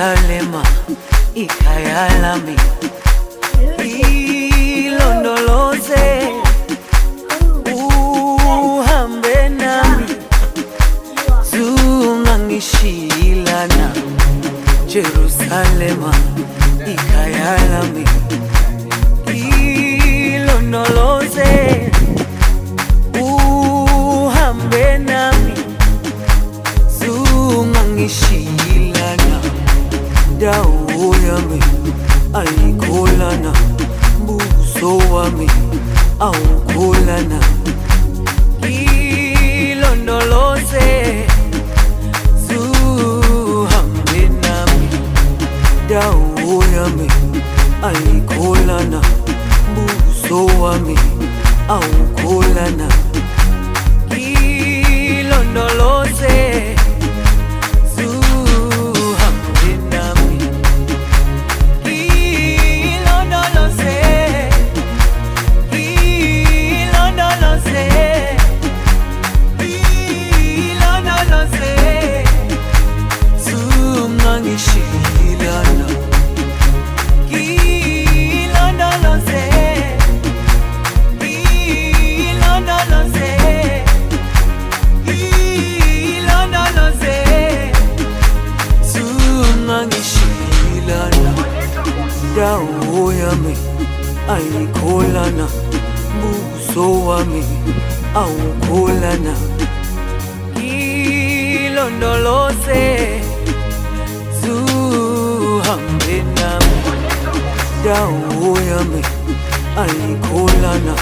Jerusalema ikhaya lami, ilondoloze uhambe nami, zungangishilana. Jerusalema ikhaya lami, ilondoloze uhambe nami, zungangishilana. Dawo yami ayikholana, buso wami awukholana. Ilondoloze zuhambe nami, dawo yami ayikholana, buso wami awukholana. Ilondoloze dawo yami ayikholana, buso wami awukholana. Ilondoloze zuhambe nami, dawo yami ayikholana,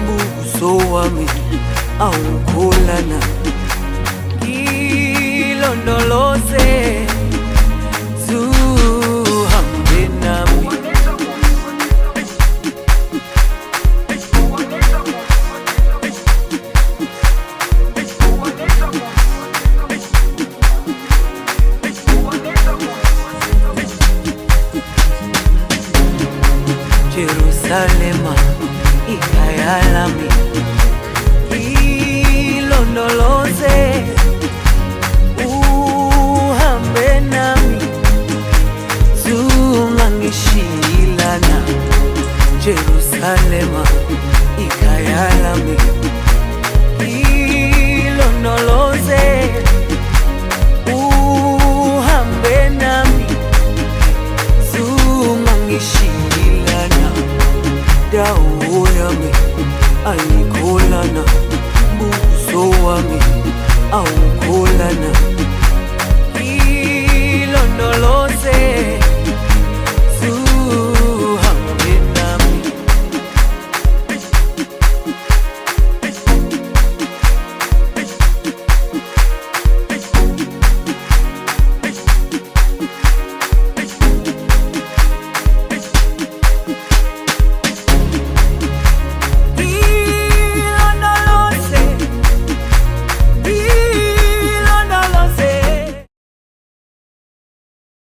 buso wami awukholana. Ilondoloze zuhambe nami. Jerusalema ikhaya lami, ilondoloze uhambe nami, zungangishilana. Jerusalema ikhaya lami, ilondoloze uhambe nami, zungangishilana. Dawo yami ayikholana, buso wami awukholana. Ilondoloze